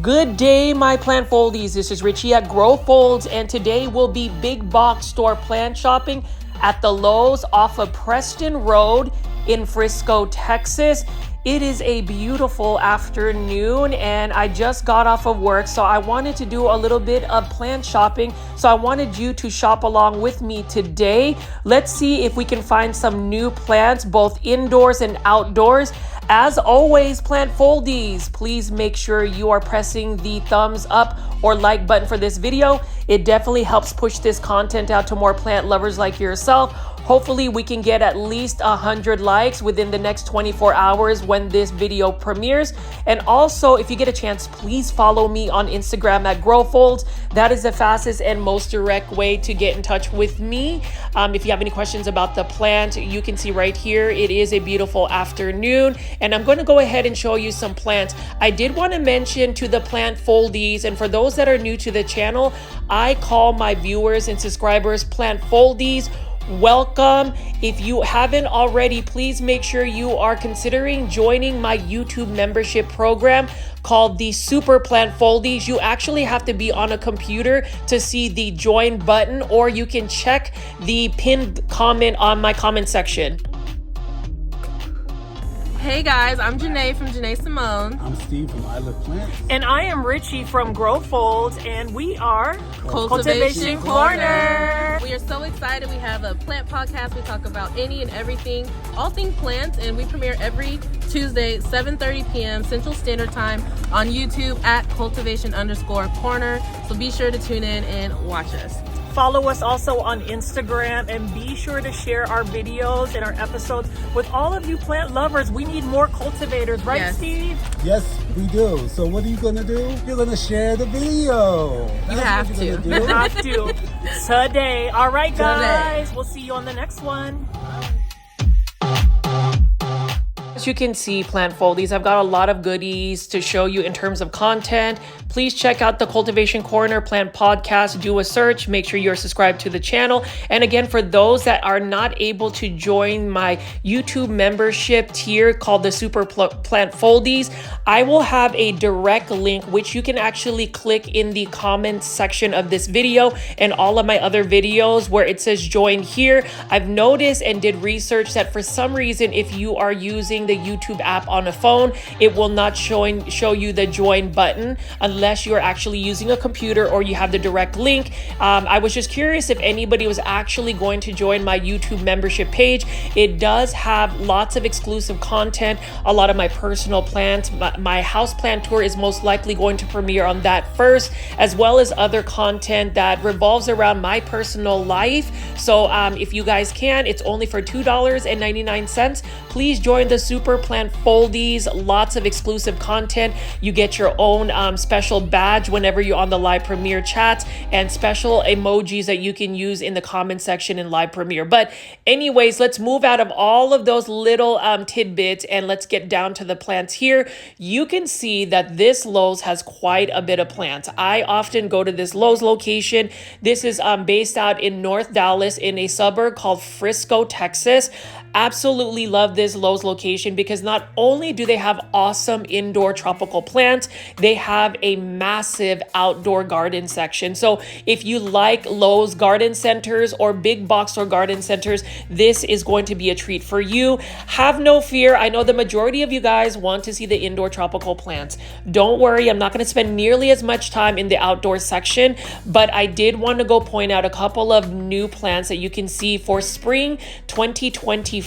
Good day, my plant foldies. This is Richie at Grow Folds, and today we'll be big box store plant shopping at the Lowe's off of Preston Road in Frisco, Texas. It is a beautiful afternoon and I just got off of work, so I wanted to do a little bit of plant shopping. So I wanted you to shop along with me today. Let's see if we can find some new plants, both indoors and outdoors. As always, plant foldies, please make sure you are pressing the thumbs up or like button for this video. It definitely helps push this content out to more plant lovers like yourself. Hopefully we can get at least 100 likes within the next 24 hours when this video premieres. And also, if you get a chance, please follow me on Instagram at GrowFolds. That is the fastest and most direct way to get in touch with me. If you have any questions about the plant, you can see right here, it is a beautiful afternoon. And I'm going to go ahead and show you some plants. I did want to mention to the plant foldies, and for those that are new to the channel, I call my viewers and subscribers plant foldies. Welcome. If you haven't already, please make sure you are considering joining my YouTube membership program called the Super Plant Foldies. You actually have to be on a computer to see the join button, or you can check the pinned comment on my comment section. Hey guys, I'm Janae from Janae Simone. I'm Steve from I Love Plants. And I am Richie from Grow Folds, and we are Cultivation Corner. We are so excited. We have a plant podcast. We talk about any and everything, all things plants, and we premiere every Tuesday, 7:30 p.m. Central Standard Time on YouTube at cultivation_corner. So be sure to tune in and watch us. Follow us also on Instagram, and be sure to share our videos and our episodes with all of you plant lovers. We need more cultivators, right, Yes. Steve? Yes, we do. So what are you going to do? You're going to share the video. You have what to. you're gonna You do. have to. Today. All right, guys. Today. We'll see you on the next one. As you can see, plant foldies, I've got a lot of goodies to show you in terms of content. Please check out the Cultivation Corner Plant Podcast. Do a search. Make sure you're subscribed to the channel. And again, for those that are not able to join my YouTube membership tier called the Super Plant Foldies, I will have a direct link which you can actually click in the comments section of this video and all of my other videos where it says join here. I've noticed and did research that for some reason, if you are using the YouTube app on a phone, it will not show you the join button unless you're actually using a computer or you have the direct link. I was just curious if anybody was actually going to join my YouTube membership page. It does have lots of exclusive content, a lot of my personal plants. My house plant tour is most likely going to premiere on that first, as well as other content that revolves around my personal life. So if you guys can, it's only for $2.99. Please join the Super Plant Foldies. Lots of exclusive content. You get your own special badge whenever you're on the live premiere chats, and special emojis that you can use in the comment section in live premiere. But anyways, let's move out of all of those little tidbits and let's get down to the plants here. You can see that this Lowe's has quite a bit of plants. I often go to this Lowe's location. This is based out in North Dallas in a suburb called Frisco, Texas. Absolutely love this Lowe's location because not only do they have awesome indoor tropical plants, they have a massive outdoor garden section. So if you like Lowe's garden centers or big box store garden centers, this is going to be a treat for you. Have no fear. I know the majority of you guys want to see the indoor tropical plants. Don't worry, I'm not going to spend nearly as much time in the outdoor section, but I did want to go point out a couple of new plants that you can see for spring 2025.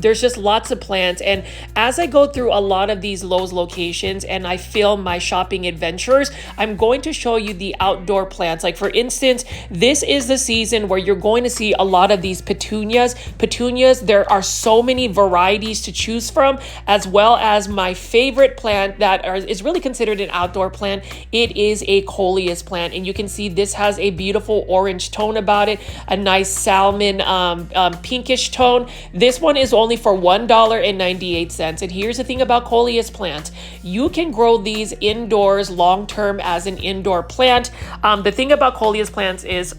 There's just lots of plants, and as I go through a lot of these Lowe's locations and I film my shopping adventures, I'm going to show you the outdoor plants. Like for instance, this is the season where you're going to see a lot of these petunias. There are so many varieties to choose from, as well as my favorite plant that is really considered an outdoor plant. It is a coleus plant, and you can see this has a beautiful orange tone about it, a nice salmon pinkish tone. This one is only for $1.98. And here's the thing about coleus plants. You can grow these indoors long term as an indoor plant. The thing about coleus plants is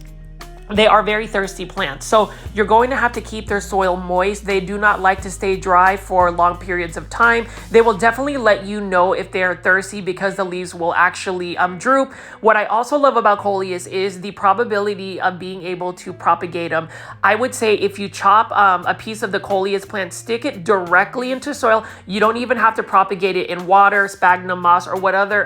they are very thirsty plants. So you're going to have to keep their soil moist. They do not like to stay dry for long periods of time. They will definitely let you know if they're thirsty because the leaves will actually droop. What I also love about coleus is the probability of being able to propagate them. I would say if you chop a piece of the coleus plant, stick it directly into soil. You don't even have to propagate it in water, sphagnum moss, or what other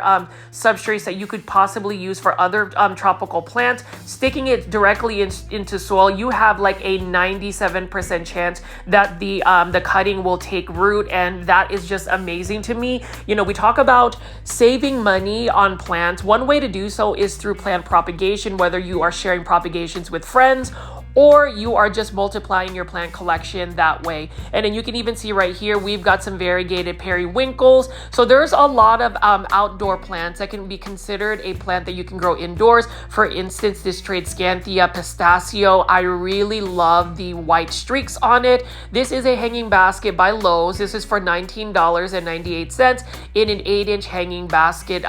substrates that you could possibly use for other tropical plants. Sticking it directly into soil, you have like a 97% chance that the cutting will take root, and that is just amazing to me. You know, we talk about saving money on plants. One way to do so is through plant propagation, whether you are sharing propagations with friends or you are just multiplying your plant collection that way. And then you can even see right here, we've got some variegated periwinkles. So there's a lot of outdoor plants that can be considered a plant that you can grow indoors. For instance, this Tradescanthia pistachio, I really love the white streaks on it. This is a hanging basket by Lowe. This is for $19.98 in an 8-inch hanging basket.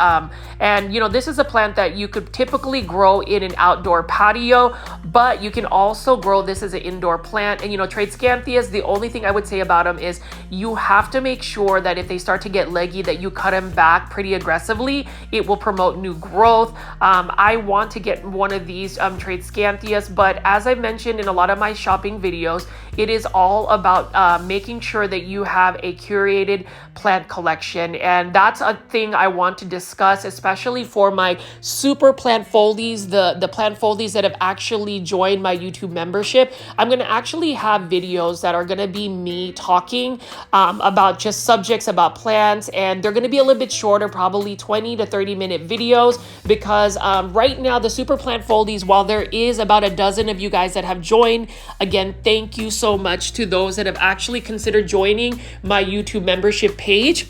And you know, this is a plant that you could typically grow in an outdoor patio, but you can also grow this as an indoor plant. And you know, Tradescantias, the only thing I would say about them is you have to make sure that if they start to get leggy, that you cut them back pretty aggressively. It will promote new growth. I want to get one of these Tradescantias, but as I mentioned in a lot of my shopping videos, it is all about making sure that you have a curated plant collection. And that's a thing I want to discuss, especially for my super plant foldies, the plant foldies that have actually joined my YouTube membership. I'm going to actually have videos that are going to be me talking about just subjects about plants, and they're going to be a little bit shorter, probably 20 to 30-minute videos, because right now the super plant foldies, while there is about a dozen of you guys that have joined, again, thank you so much to those that have actually considered joining my YouTube membership page.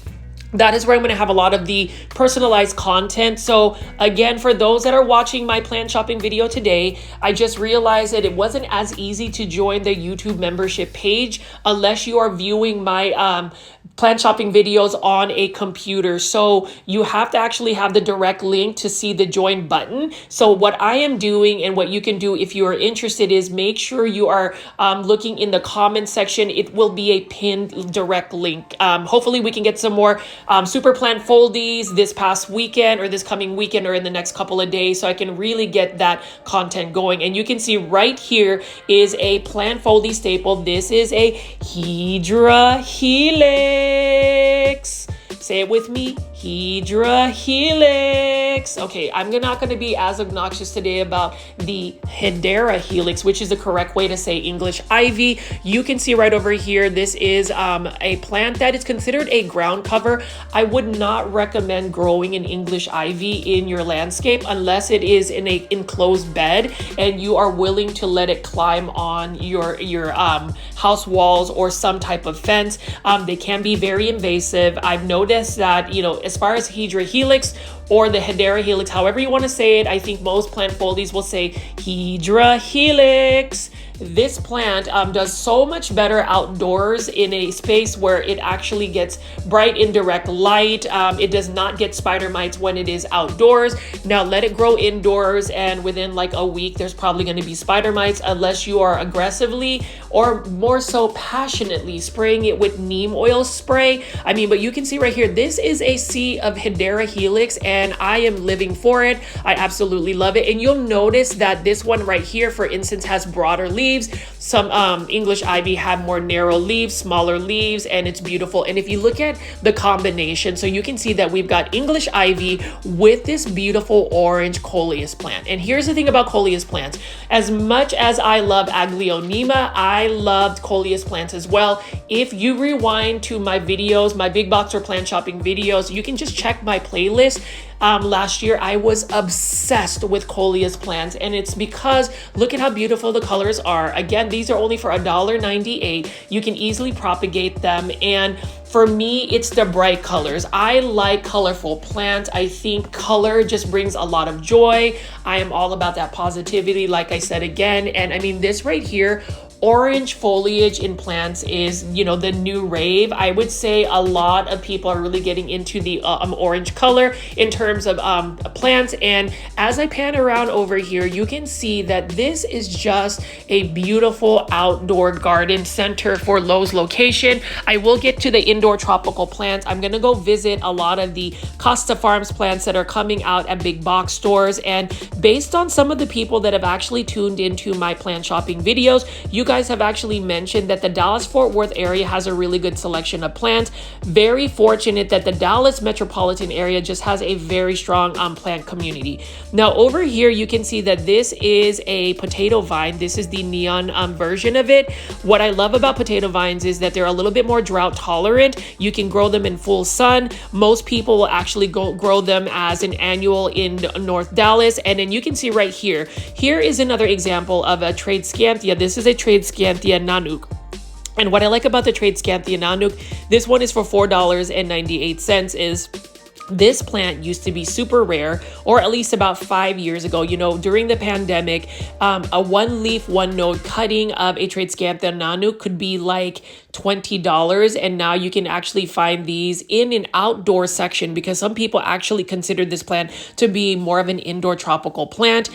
That is where I'm going to have a lot of the personalized content. So again, for those that are watching my plant shopping video today, I just realized that it wasn't as easy to join the YouTube membership page unless you are viewing my plant shopping videos on a computer. So you have to actually have the direct link to see the join button. So what I am doing, and what you can do if you are interested, is make sure you are looking in the comment section. It will be a pinned direct link. Hopefully we can get some more super plant foldies this past weekend, or this coming weekend, or in the next couple of days, so I can really get that content going. And you can see right here is a plant foldy staple. This is a Hydra Helix. Say it with me, Hydra Helix. Okay, I'm not going to be as obnoxious today about the Hedera Helix, which is the correct way to say English ivy. You can see right over here, this is a plant that is considered a ground cover. I would not recommend growing an English ivy in your landscape unless it is in an enclosed bed and you are willing to let it climb on your house walls or some type of fence. They can be very invasive. I've noticed that, you know, as far as Hydra Helix or the Hedera Helix, however you want to say it, I think most plant foldies will say Hydra Helix. This plant does so much better outdoors in a space where it actually gets bright indirect light. It does not get spider mites when it is outdoors. Now let it grow indoors, and within like a week, there's probably going to be spider mites unless you are aggressively, or more so passionately, spraying it with neem oil spray. I mean, but you can see right here, this is a sea of Hedera Helix, and I am living for it. I absolutely love it. And you'll notice that this one right here, for instance, has broader leaves. Some English ivy have more narrow leaves, smaller leaves, and it's beautiful. And if you look at the combination, so you can see that we've got English ivy with this beautiful orange coleus plant. And here's the thing about coleus plants. As much as I love Aglaonema, I loved coleus plants as well. If you rewind to my videos, my big box or plant shopping videos, you can just check my playlist. Last year I was obsessed with coleus plants, and it's because look at how beautiful the colors are. Again, these are only for $1.98. You can easily propagate them, and for me, it's the bright colors. I like colorful plants. I think color just brings a lot of joy. I am all about that positivity, like I said again. And I mean, this right here, Orange foliage in plants is, the new rave. I would say a lot of people are really getting into the orange color in terms of plants. And as I pan around over here, you can see that this is just a beautiful outdoor garden center for Lowe's location. I will get to the indoor tropical plants. I'm gonna go visit a lot of the Costa Farms plants that are coming out at big box stores. And based on some of the people that have actually tuned into my plant shopping videos, you guys have actually mentioned that the Dallas-Fort Worth area has a really good selection of plants. Very fortunate that the Dallas metropolitan area just has a very strong plant community. Now over here, you can see that this is a potato vine. This is the neon version of it. What I love about potato vines is that they're a little bit more drought tolerant. You can grow them in full sun. Most people will actually grow them as an annual in North Dallas. And then you can see right here, here is another example of a Tradescanthia. This is a Tradescanthia Nanook. And what I like about the Tradescanthia Nanook, this one is for $4.98, is this plant used to be super rare, or at least about 5 years ago, during the pandemic, a one leaf, one node cutting of a Tradescanthia Nanook could be like $20. And now you can actually find these in an outdoor section because some people actually consider this plant to be more of an indoor tropical plant.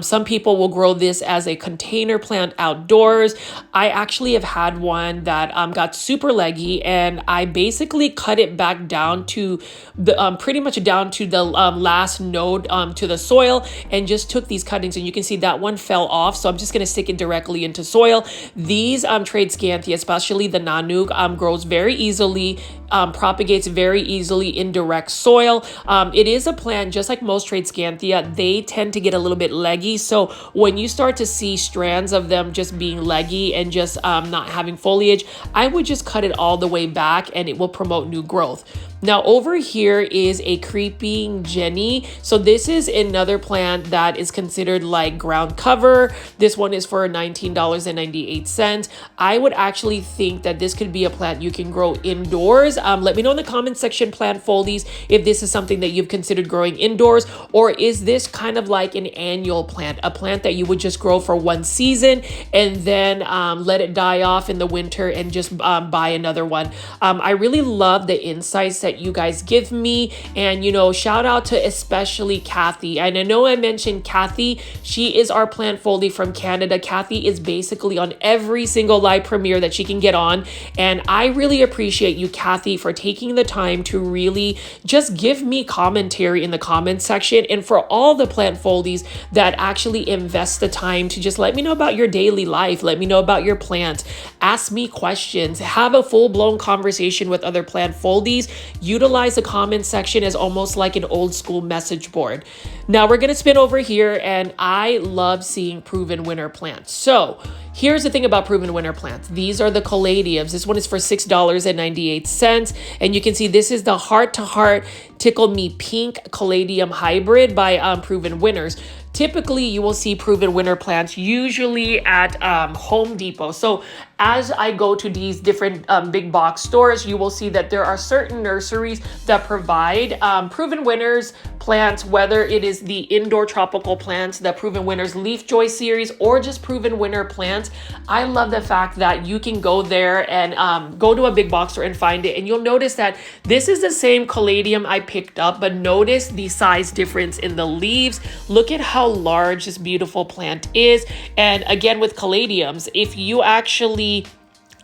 Some people will grow this as a container plant outdoors. I actually have had one that got super leggy, and I basically cut it back down to the pretty much down to the last node to the soil, and just took these cuttings, and you can see that one fell off. So I'm just going to stick it directly into soil. These Tradescanthia, especially the Nanook, grows very easily, propagates very easily in direct soil. It is a plant, just like most Tradescanthia, they tend to get a little bit leggy. So when you start to see strands of them just being leggy and just not having foliage, I would just cut it all the way back and it will promote new growth. Now over here is a creeping Jenny. So this is another plant that is considered like ground cover. This one is for $19.98. I would actually think that this could be a plant you can grow indoors. Let me know in the comment section, plant foldies, if this is something that you've considered growing indoors, or is this kind of like an annual plant, a plant that you would just grow for one season and then let it die off in the winter and just buy another one. I really love the insights that you guys give me, and shout out to especially Kathy. And I know I mentioned Kathy, she is our plant foldie from Canada. Kathy is basically on every single live premiere that she can get on, and I really appreciate you, Kathy, for taking the time to really just give me commentary in the comment section, and for all the plant foldies that actually invest the time to just let me know about your daily life, let me know about your plants, ask me questions, have a full-blown conversation with other plant foldies. Utilize the comment section as almost like an old school message board. Now we're gonna spin over here, and I love seeing proven winner plants. So here's the thing about proven winner plants. These are the caladiums. This one is for $6.98. And you can see this is the Heart to Heart Tickle Me Pink Caladium Hybrid by Proven Winners. Typically, you will see proven winner plants usually at Home Depot. So as I go to these different big box stores, you will see that there are certain nurseries that provide proven winners plants, whether it is the indoor tropical plants, the Proven Winners Leaf Joy series, or just Proven Winner plants. I love the fact that you can go there and go to a big box store and find it. And you'll notice that this is the same caladium I picked up, but notice the size difference in the leaves. Look at how large this beautiful plant is. And again, with caladiums, if you actually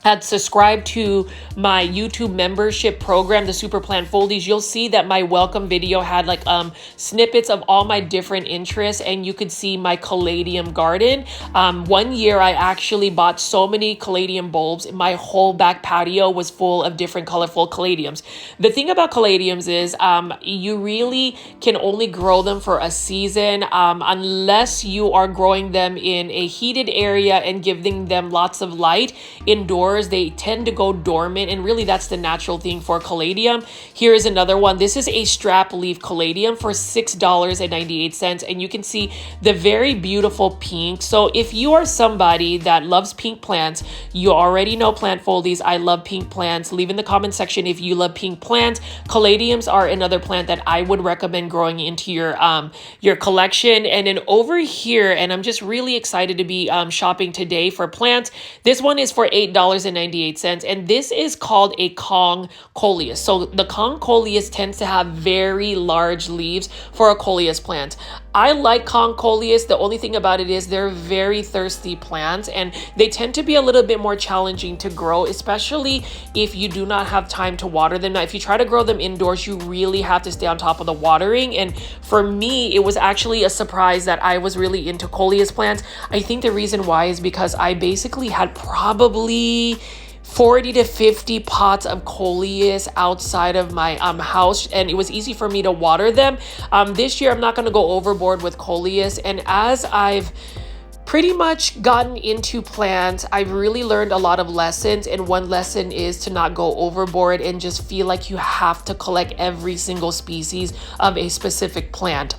had subscribed to my YouTube membership program, the Super Plant Foldies, you'll see that my welcome video had like snippets of all my different interests, and you could see my caladium garden. One year I actually bought so many caladium bulbs, my whole back patio was full of different colorful caladiums. The thing about caladiums is you really can only grow them for a season unless you are growing them in a heated area and giving them lots of light indoors. outdoors, they tend to go dormant, and really that's the natural thing for caladium. Here is another one. This is a strap leaf caladium for $6.98, and you can see the very beautiful pink. So if you are somebody that loves pink plants, you already know Plant Foldies. I love pink plants. Leave in the comment section if you love pink plants. Caladiums are another plant that I would recommend growing into your collection. And then over here, and I'm just really excited to be shopping today for plants. This one is for $8.98, and this is called a Kong coleus. So the Kong coleus tends to have very large leaves for a coleus plant. I like Kong coleus. The only thing about it is they're very thirsty plants, and they tend to be a little bit more challenging to grow, especially if you do not have time to water them. Now, if you try to grow them indoors, you really have to stay on top of the watering. And for me, it was actually a surprise that I was really into coleus plants. I think the reason why is because I basically had probably 40 to 50 pots of coleus outside of my house, and it was easy for me to water them. This year I'm not going to go overboard with coleus, and as I've pretty much gotten into plants, I've really learned a lot of lessons, and one lesson is to not go overboard and just feel like you have to collect every single species of a specific plant.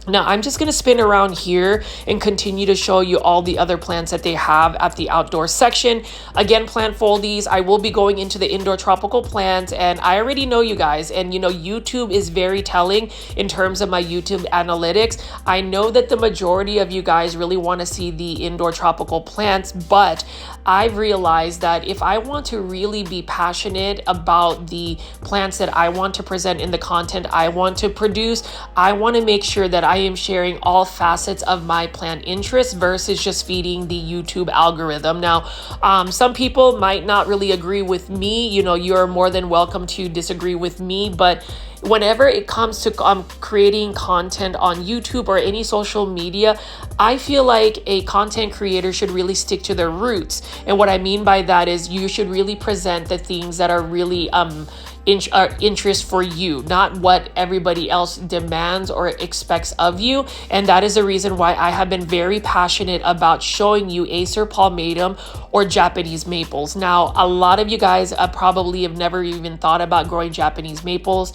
Now, I'm just going to spin around here and continue to show you all the other plants that they have at the outdoor section. Again, Plant Foldies, I will be going into the indoor tropical plants, and I already know you guys, and you know, YouTube is very telling in terms of my YouTube analytics. I know that the majority of you guys really want to see the indoor tropical plants, but I've realized that if I want to really be passionate about the plants that I want to present in the content I want to produce, I want to make sure that I am sharing all facets of my plant interests versus just feeding the YouTube algorithm. Now, some people might not really agree with me. You know, you're more than welcome to disagree with me, but whenever it comes to creating content on YouTube or any social media, I feel like a content creator should really stick to their roots. And what I mean by that is you should really present the things that are really interest for you, not what everybody else demands or expects of you. And that is the reason why I have been very passionate about showing you Acer palmatum or Japanese maples. Now, a lot of you guys probably have never even thought about growing Japanese maples.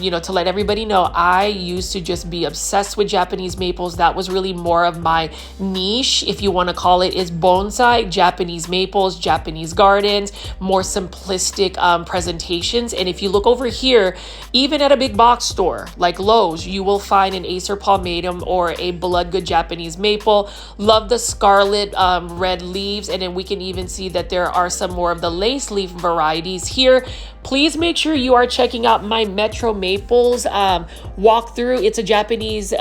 You know, to let everybody know, I used to just be obsessed with Japanese maples. That was really more of my niche, if you want to call it, is bonsai, Japanese maples, Japanese gardens, more simplistic presentations. And if you look over here, even at a big box store like Lowe's, you will find an Acer palmatum or a bloodgood Japanese maple. Love the scarlet red leaves. And then we can even see that there are some more of the lace leaf varieties here. Please make sure you are checking out my Metro Maples walkthrough. It's a Japanese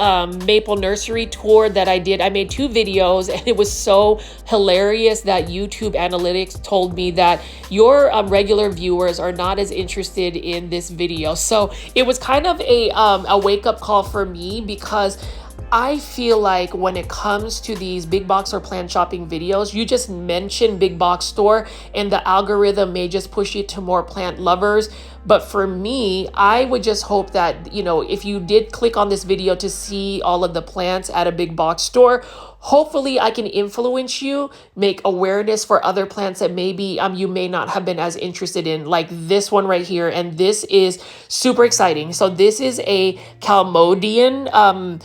maple nursery tour that I did. I made 2 videos, and it was so hilarious that YouTube analytics told me that your regular viewers are not as interested in this video. So it was kind of a wake-up call for me, because I feel like when it comes to these big box or plant shopping videos, you just mention big box store and the algorithm may just push you to more plant lovers. But for me, I would just hope that, you know, if you did click on this video to see all of the plants at a big box store, hopefully I can influence you, make awareness for other plants that maybe you may not have been as interested in, like this one right here. And this is super exciting. So this is a Calmodian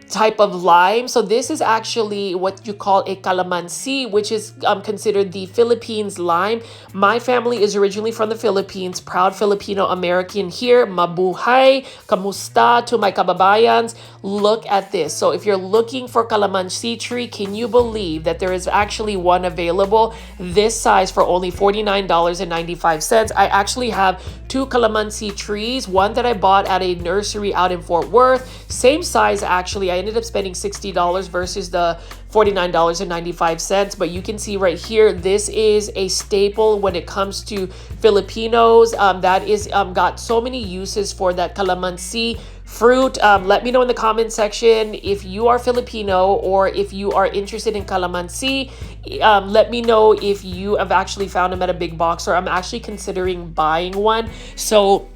type of lime. So this is actually what you call a calamansi, which is considered the Philippines lime. My family is originally from the Philippines, proud Filipino American here. Mabuhay, kamusta to my kababayans. Look at this. So if you're looking for calamansi tree, can you believe that there is actually one available this size for only $49.95? I actually have 2 calamansi trees, one that I bought at a nursery out in Fort Worth, same size actually. I ended up spending $60 versus the $49.95, but you can see right here, this is a staple when it comes to Filipinos. That is got so many uses for that calamansi fruit. Let me know in the comment section if you are Filipino or if you are interested in calamansi. Let me know if you have actually found them at a big box, or I'm actually considering buying one. So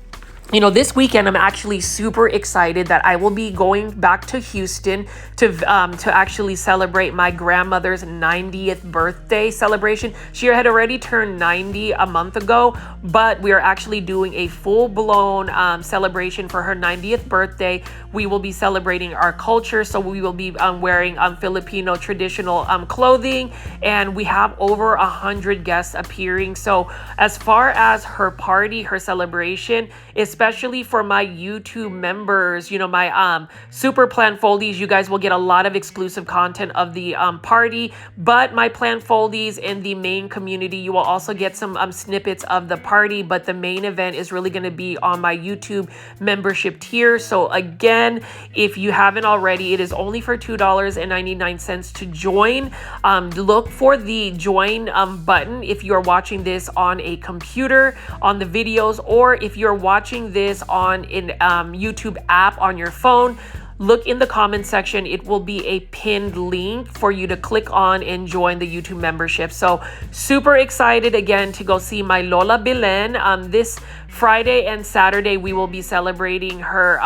you know, this weekend I'm actually super excited that I will be going back to Houston to actually celebrate my grandmother's 90th birthday celebration. She had already turned 90 a month ago, but we are actually doing a full-blown celebration for her 90th birthday. We will be celebrating our culture, so we will be wearing Filipino traditional clothing, and we have over 100 guests appearing. So as far as her party, her celebration, especially for my YouTube members, you know, my super plant foldies, you guys will get a lot of exclusive content of the party. But my plant foldies in the main community, you will also get some snippets of the party. But the main event is really going to be on my YouTube membership tier. So again, if you haven't already, it is only for $2.99 to join. Look for the join button if you're watching this on a computer on the videos, or if you're watching this on an YouTube app on your phone. Look in the comment section. It will be a pinned link for you to click on and join the YouTube membership. So super excited again to go see my Lola Belen. This Friday and Saturday, we will be celebrating her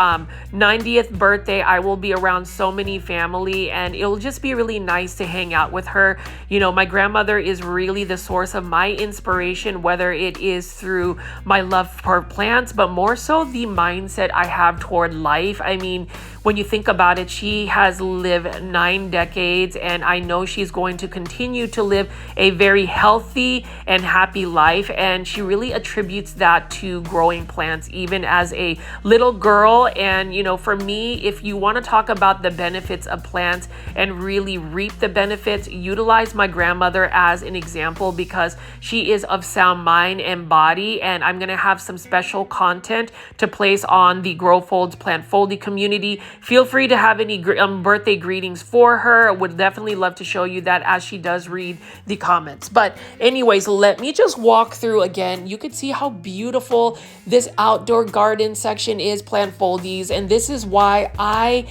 90th birthday. I will be around so many family, and it'll just be really nice to hang out with her. You know, my grandmother is really the source of my inspiration, whether it is through my love for plants, but more so the mindset I have toward life. I mean, when you think about it, she has lived 9 decades, and I know she's going to continue to live a very healthy and happy life. And she really attributes that to growing plants, even as a little girl. And, you know, for me, if you want to talk about the benefits of plants and really reap the benefits, utilize my grandmother as an example, because she is of sound mind and body. And I'm going to have some special content to place on the Grow Folds Plant Foldy community. Feel free to have any birthday greetings for her. I would definitely love to show you that as she does read the comments. But anyways, let me just walk through again. You can see how beautiful this outdoor garden section is, plant foldies. And this is why I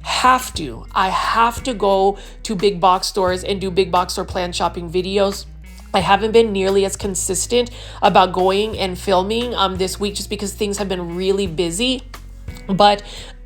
have to go to big box stores and do big box store plant shopping videos. I haven't been nearly as consistent about going and filming this week, just because things have been really busy. But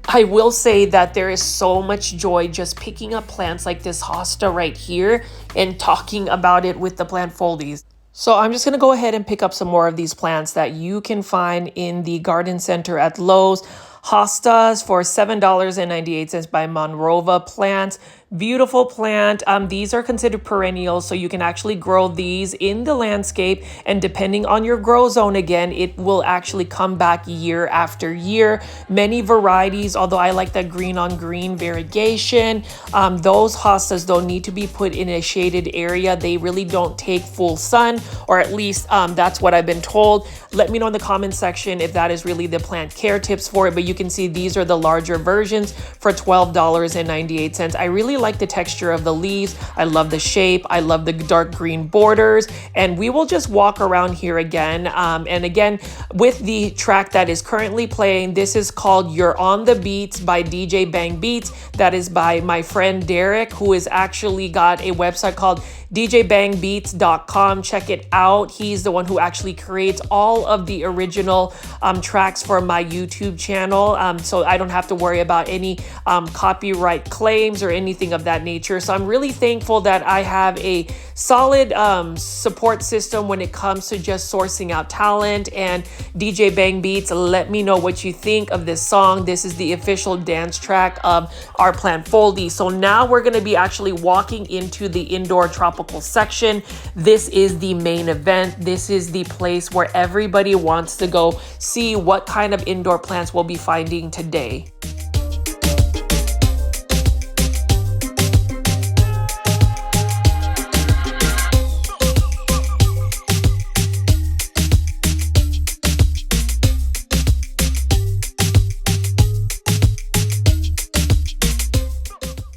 I will say that there is so much joy just picking up plants like this hosta right here and talking about it with the plant foldies. So I'm just going to go ahead and pick up some more of these plants that you can find in the garden center at Lowe's. Hostas for $7.98 by Monrova Plants. Beautiful plant. These are considered perennials, so you can actually grow these in the landscape, and depending on your grow zone, again, it will actually come back year after year. Many varieties, although I like that green on green variegation. Those hostas don't need to be put in a shaded area. They really don't take full sun, or at least that's what I've been told. Let me know in the comment section if that is really the plant care tips for it, but you can see these are the larger versions for $12.98. I really like the texture of the leaves. I love the shape. I love the dark green borders. And we will just walk around here again. And again, with the track that is currently playing, this is called You're on the Beats by DJ BangBeats. That is by my friend Derek, who has actually got a website called djbangbeats.com. Check it out. He's the one who actually creates all of the original tracks for my YouTube channel. So I don't have to worry about any copyright claims or anything of that nature. So I'm really thankful that I have a solid support system when it comes to just sourcing out talent. And DJ BangBeats, let me know what you think of this song. This is the official dance track of our plant foldy. So now we're going to be actually walking into the indoor tropical section. This is the main event. This is the place where everybody wants to go see what kind of indoor plants we'll be finding today.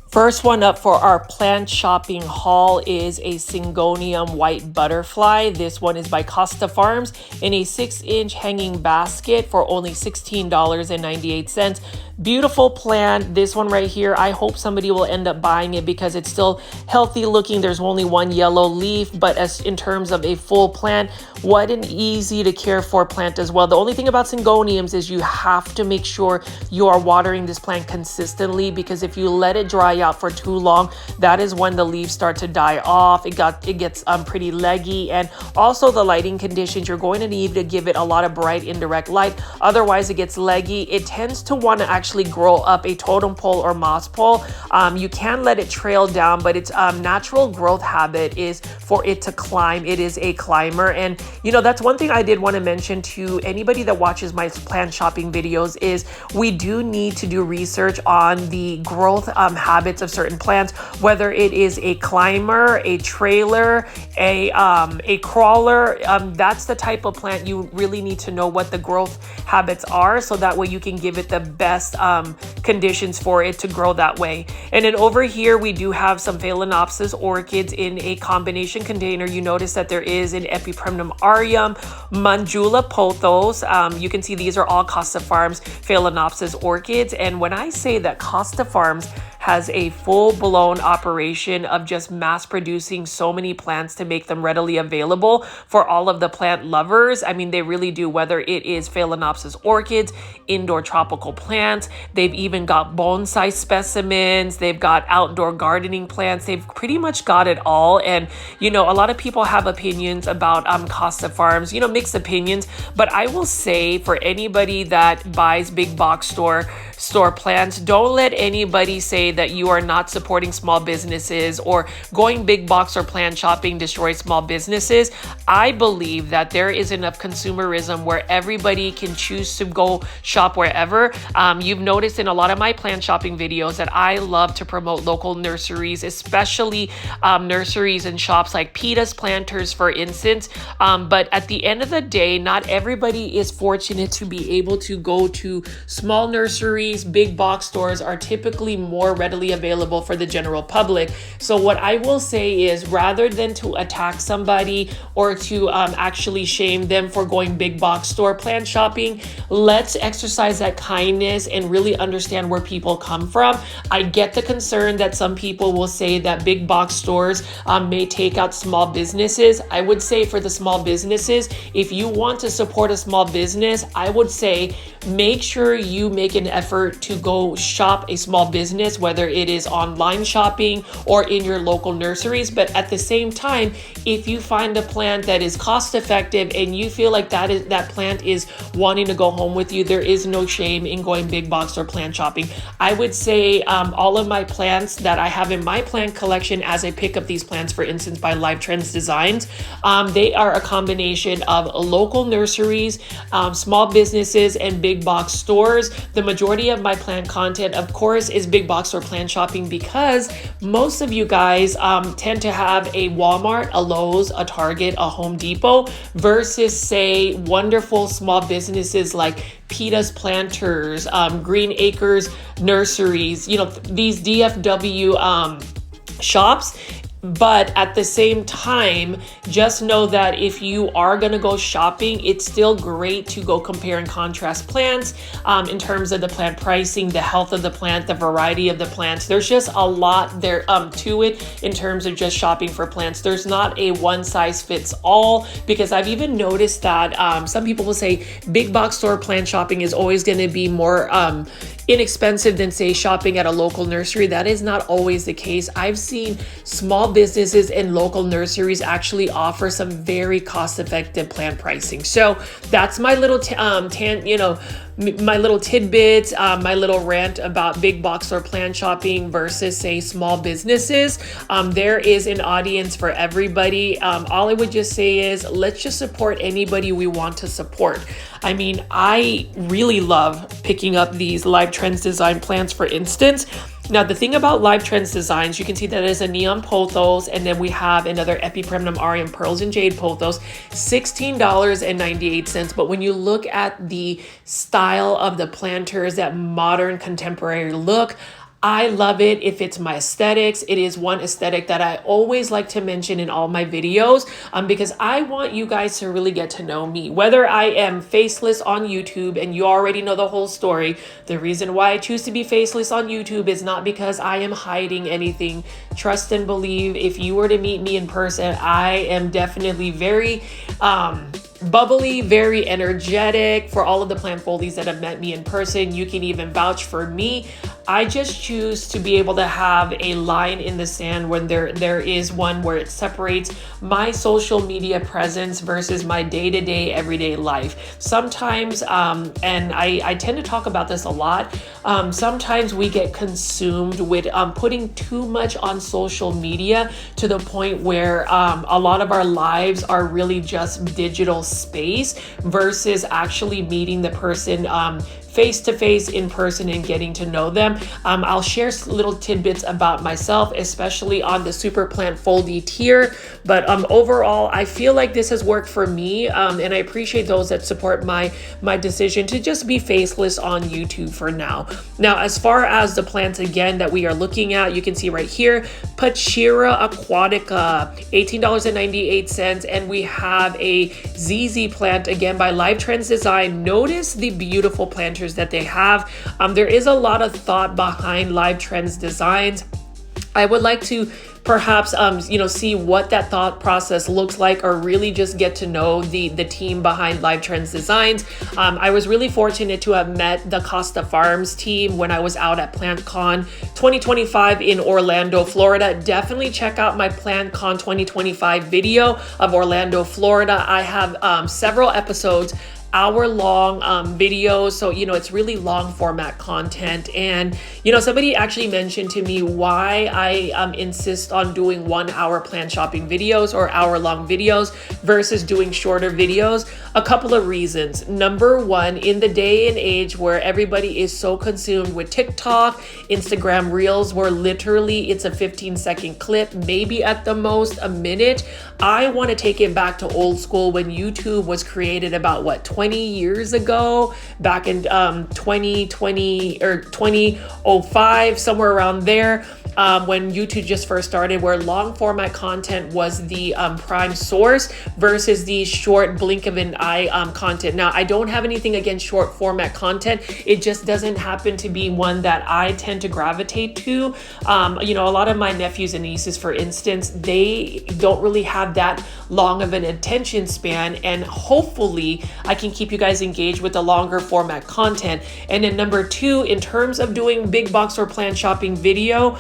First one up for our plant shopping haul is a Syngonium white butterfly. This one is by Costa Farms in a 6-inch hanging basket for only $16.98. Beautiful plant. This one right here, I hope somebody will end up buying it because it's still healthy looking. There's only one yellow leaf, but as in terms of a full plant, what an easy to care for plant as well. The only thing about syngoniums is you have to make sure you are watering this plant consistently, because if you let it dry out for too long, that is when the leaves start to die off. It gets pretty leggy, and also the lighting conditions, you're going to need to give it a lot of bright indirect light, otherwise it gets leggy. It tends to want to actually grow up a totem pole or moss pole. You can let it trail down, but its natural growth habit is for it to climb. It is a climber, and that's one thing I did want to mention to anybody that watches my plant shopping videos is we do need to do research on the growth habits of certain plants, whether it is a climber, a trailer, a crawler. That's the type of plant you really need to know what the growth habits are, so that way you can give it the best conditions for it to grow that way. And then over here we do have some Phalaenopsis orchids in a combination container. You notice that there is an Epipremnum aureum, Mandula pothos. You can see these are all Costa Farms Phalaenopsis orchids. And when I say that Costa Farms has a full-blown operation of just mass producing so many plants to make them readily available for all of the plant lovers. I mean, they really do, whether it is Phalaenopsis orchids, indoor tropical plants, they've even got bonsai specimens, they've got outdoor gardening plants, they've pretty much got it all. And, a lot of people have opinions about Costa Farms, mixed opinions, but I will say for anybody that buys big box store plants, don't let anybody say that you are not supporting small businesses or going big box or plant shopping destroys small businesses. I believe that there is enough consumerism where everybody can choose to go shop wherever. You've noticed in a lot of my plant shopping videos that I love to promote local nurseries, especially nurseries and shops like Perennials Planters, for instance. But at the end of the day, not everybody is fortunate to be able to go to small nurseries. Big box stores are typically more readily available for the general public. So what I will say is, rather than to attack somebody or to actually shame them for going big box store plant shopping, let's exercise that kindness and really understand where people come from. I get the concern that some people will say that big box stores may take out small businesses. I would say for the small businesses, if you want to support a small business, I would say make sure you make an effort to go shop a small business, whether it is online shopping or in your local nurseries. But at the same time, if you find a plant that is cost effective and you feel like that plant is wanting to go home with you, there is no shame in going big box or plant shopping. I would say all of my plants that I have in my plant collection, as I pick up these plants, for instance, by Live Trends Designs, they are a combination of local nurseries, small businesses, and big box stores. The majority of my plant content, of course, is big box or plant shopping, because most of you guys tend to have a Walmart, a Lowe's, a Target, a Home Depot, versus say wonderful small businesses like Perennials Planters, Green Acres Nurseries, these DFW shops. But at the same time, just know that if you are going to go shopping, it's still great to go compare and contrast plants in terms of the plant pricing, the health of the plant, the variety of the plants. There's just a lot there to it in terms of just shopping for plants. There's not a one size fits all, because I've even noticed that some people will say big box store plant shopping is always going to be more inexpensive than say shopping at a local nursery. That is not always the case. I've seen small businesses and local nurseries actually offer some very cost-effective plant pricing. So that's my little my little tidbits, my little rant about big box or plant shopping versus say small businesses. There is an audience for everybody. All I would just say is let's just support anybody we want to support. I mean, I really love picking up these Live Trends Design plants, for instance. Now, the thing about Live Trends Designs, you can see that is a neon pothos, and then we have another Epipremnum aureum pearls and jade pothos, $16.98. But when you look at the style of the planters, that modern contemporary look, I love it if it's my aesthetics. It is one aesthetic that I always like to mention in all my videos because I want you guys to really get to know me. Whether I am faceless on YouTube and you already know the whole story, the reason why I choose to be faceless on YouTube is not because I am hiding anything. Trust and believe, if you were to meet me in person, I am definitely very bubbly, very energetic. For all of the plant foldies that have met me in person, you can even vouch for me. I just choose to be able to have a line in the sand when there is one where it separates my social media presence versus my day-to-day everyday life. Sometimes, and I tend to talk about this a lot, sometimes we get consumed with putting too much on social media to the point where a lot of our lives are really just digital space versus actually meeting the person face to face in person and getting to know them. I'll share little tidbits about myself, especially on the super plant foldy tier. But overall, I feel like this has worked for me, and I appreciate those that support my decision to just be faceless on YouTube for now. Now, as far as the plants again that we are looking at, you can see right here, Pachira aquatica, $18.98, and we have a ZZ plant again by Live Trends Design. Notice the beautiful planters that they have. There is a lot of thought behind Live Trends Designs. I would like to perhaps see what that thought process looks like, or really just get to know the team behind Live Trends Designs. I was really fortunate to have met the Costa Farms team when I was out at PlantCon 2025 in Orlando, Florida. Definitely check out my PlantCon 2025 video of Orlando, Florida. I have several episodes, hour-long videos, so it's really long format content. And somebody actually mentioned to me why I insist on doing 1 hour plant shopping videos or hour-long videos versus doing shorter videos. A couple of reasons. Number one, in the day and age where everybody is so consumed with TikTok, Instagram Reels, where literally it's a 15-second clip, maybe at the most a minute, I want to take it back to old school when YouTube was created about 20 years ago, back in 2020 or 2005, somewhere around there, when YouTube just first started, where long format content was the prime source versus the short blink of an eye content. Now, I don't have anything against short format content. It just doesn't happen to be one that I tend to gravitate to. A lot of my nephews and nieces, for instance, they don't really have that long of an attention span, and hopefully I can keep you guys engaged with the longer format content. And then number two, in terms of doing big box or plant shopping videos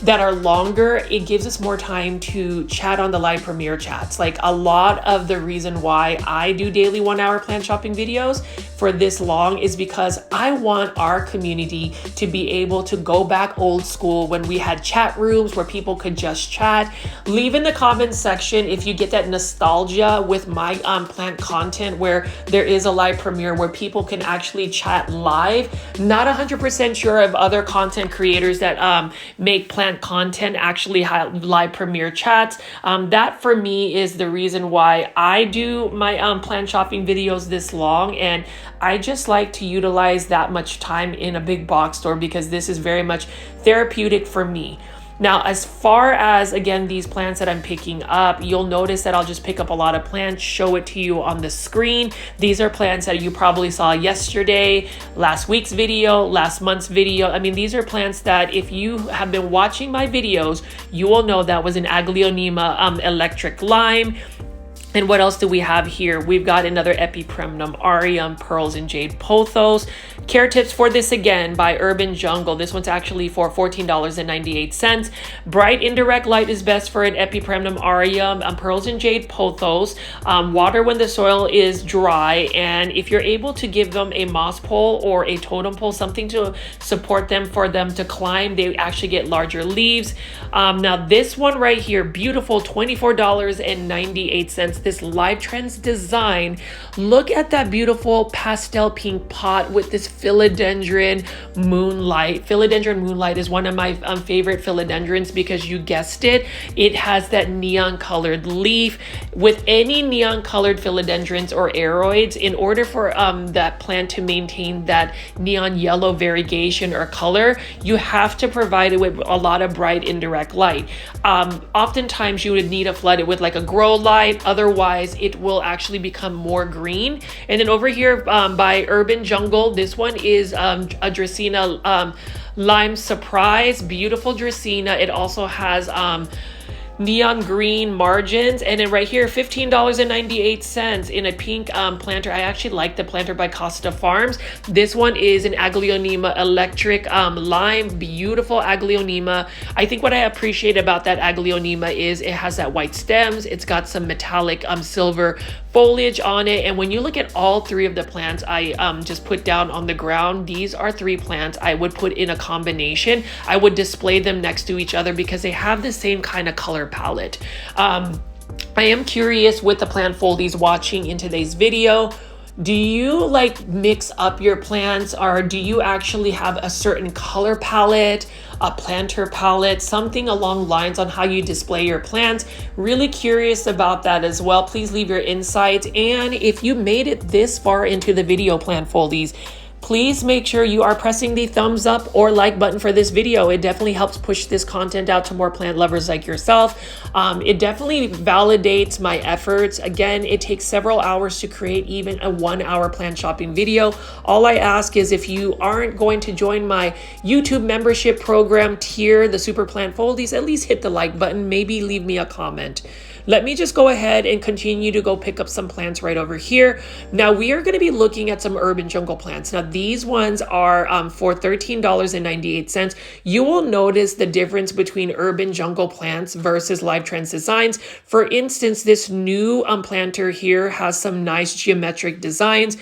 that are longer, it gives us more time to chat on the live premiere chats. Like, a lot of the reason why I do daily 1 hour plant shopping videos for this long is because I want our community to be able to go back old school when we had chat rooms where people could just chat. Leave in the comments section if you get that nostalgia with my plant content where there is a live premiere where people can actually chat live. Not 100% sure of other content creators that make plant content actually have live premiere chats. That for me is the reason why I do my plant shopping videos this long, and I just like to utilize that much time in a big box store because this is very much therapeutic for me. Now, as far as, again, these plants that I'm picking up, you'll notice that I'll just pick up a lot of plants, show it to you on the screen. These are plants that you probably saw yesterday, last week's video, last month's video. I mean, these are plants that if you have been watching my videos, you will know that was an Aglaonema electric lime. And what else do we have here? We've got another Epipremnum aureum, pearls and jade pothos. Care tips for this again by Urban Jungle. This one's actually for $14.98. Bright indirect light is best for an Epipremnum aureum, pearls and jade pothos. Water when the soil is dry, and if you're able to give them a moss pole or a totem pole, something to support them for them to climb, they actually get larger leaves. Now this one right here, beautiful, $24.98. Plants, this Live Trends design. Look at that beautiful pastel pink pot with this philodendron moonlight. Philodendron moonlight is one of my favorite philodendrons because you guessed it, it has that neon colored leaf. With any neon colored philodendrons or aroids, in order for that plant to maintain that neon yellow variegation or color, you have to provide it with a lot of bright indirect light. Oftentimes you would need to flood it with like a grow light, otherwise it will actually become more green. And then over here by Urban Jungle, this one is a Dracaena Lime Surprise, beautiful Dracaena. It also has neon green margins, and then right here $15.98 in a pink planter. I actually like the planter by Costa Farms. This one is an Aglaonema electric lime, beautiful Aglaonema. I think what I appreciate about that Aglaonema is it has that white stems, it's got some metallic silver foliage on it, and when you look at all three of the plants I just put down on the ground, these are three plants I would put in a combination. I would display them next to each other because they have the same kind of color palette. I am curious with the plant foldies watching in today's video, do you like mix up your plants, or do you actually have a certain color palette, a planter palette, something along lines on how you display your plants? Really curious about that as well. Please leave your insights. And if you made it this far into the video, plant foldies, please make sure you are pressing the thumbs up or like button for this video. It definitely helps push this content out to more plant lovers like yourself. It definitely validates my efforts. Again, it takes several hours to create even a 1 hour plant shopping video. All I ask is if you aren't going to join my YouTube membership program tier, the Super Plant Foldies, at least hit the like button, maybe leave me a comment. Let me just go ahead and continue to go pick up some plants right over here. Now we are going to be looking at some Urban Jungle plants. Now these ones are for $13.98. You will notice the difference between Urban Jungle plants versus Live Trends designs. For instance, this new planter here has some nice geometric designs.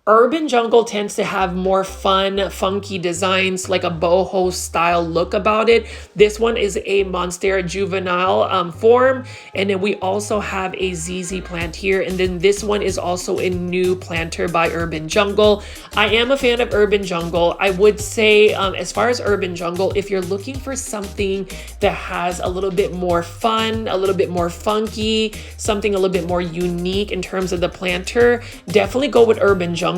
Urban Jungle tends to have more fun, funky designs, like a boho style look about it. This one is a Monstera juvenile form. And then we also have a ZZ plant here. And then this one is also a new planter by Urban Jungle. I am a fan of Urban Jungle. I would say as far as Urban Jungle, if you're looking for something that has a little bit more fun, a little bit more funky, something a little bit more unique in terms of the planter, definitely go with Urban Jungle.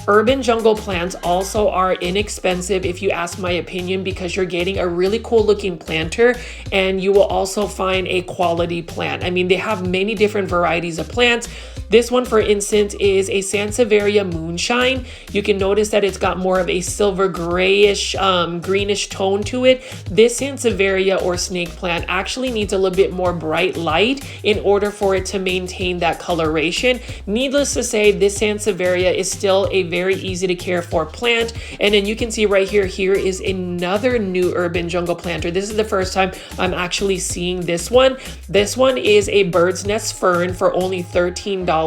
Urban Jungle plants also are inexpensive if you ask my opinion, because you're getting a really cool looking planter and you will also find a quality plant. I mean, they have many different varieties of plants. This one, for instance, is a Sansevieria Moonshine. You can notice that it's got more of a silver grayish, greenish tone to it. This Sansevieria or snake plant actually needs a little bit more bright light in order for it to maintain that coloration. Needless to say, this Sansevieria is still a very easy to care for plant. And then you can see right here, here is another new Urban Jungle planter. This is the first time I'm actually seeing this one. This one is a bird's nest fern for only $13.98.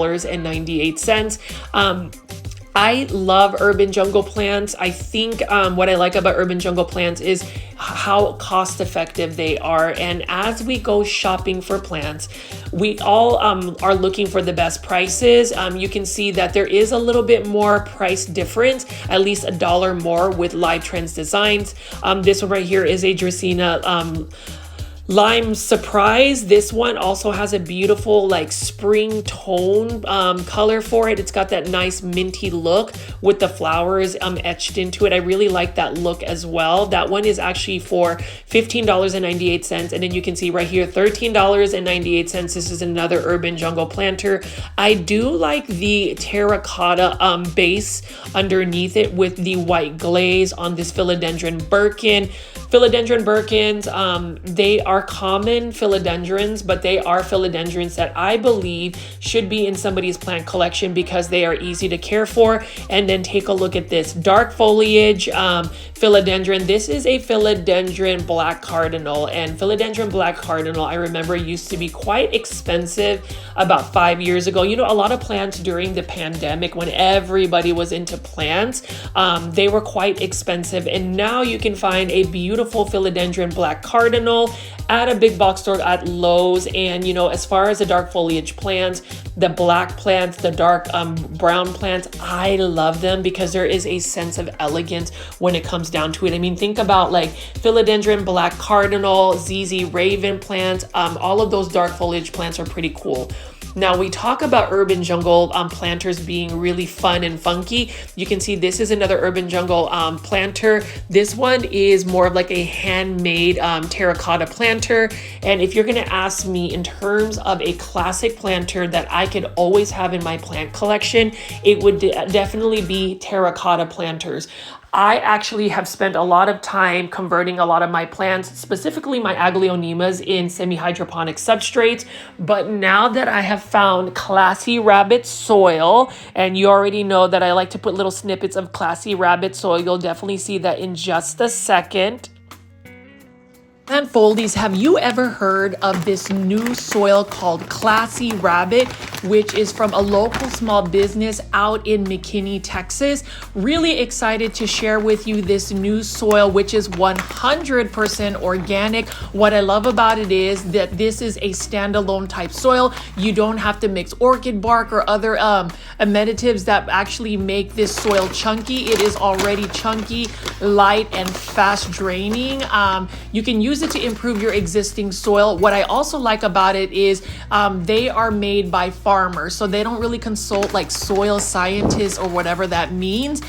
I love Urban Jungle plants. I think what I like about Urban Jungle plants is how cost effective they are. And as we go shopping for plants, we all are looking for the best prices. You can see that there is a little bit more price difference, at least $1 more with Live Trends designs. This one right here is a Dracaena Lime Surprise. This one also has a beautiful like spring tone color for it. It's got that nice minty look with the flowers etched into it. I really like that look as well. That one is actually for $15.98. And then you can see right here, $13.98. This is another Urban Jungle planter. I do like the terracotta base underneath it with the white glaze on this Philodendron Birkin. Philodendron Birkins, they are common philodendrons, but they are philodendrons that I believe should be in somebody's plant collection because they are easy to care for. And then take a look at this dark foliage philodendron. This is a Philodendron Black Cardinal, and Philodendron Black Cardinal, I remember, used to be quite expensive about 5 years ago. You know, a lot of plants during the pandemic when everybody was into plants, they were quite expensive. And now you can find a beautiful beautiful philodendron black cardinal at a big box store at Lowe's. And you know, as far as the dark foliage plants, the black plants, the dark brown plants, I love them because there is a sense of elegance when it comes down to it. I mean, think about like philodendron black cardinal, ZZ raven plants, all of those dark foliage plants are pretty cool. Now we talk about urban jungle planters being really fun and funky. You can see this is another urban jungle planter. This one is more of like a handmade terracotta planter. And if you're gonna ask me in terms of a classic planter that I could always have in my plant collection, it would definitely be terracotta planters. I actually have spent a lot of time converting a lot of my plants, specifically my aglaonemas, in semi-hydroponic substrates. But now that I have found Classy Rabbit soil, and you already know that I like to put little snippets of Classy Rabbit soil, you'll definitely see that in just a second. And Foldies, have you ever heard of this new soil called Classy Rabbit, which is from a local small business out in McKinney, Texas? Really excited to share with you this new soil, which is 100% organic. What I love about it is that this is a standalone type soil. You don't have to mix orchid bark or other amendatives that actually make this soil chunky. It is already chunky, light, and fast draining. You can use it to improve your existing soil. What I also like about it is they are made by farmers, so they don't really consult like soil scientists or whatever that means.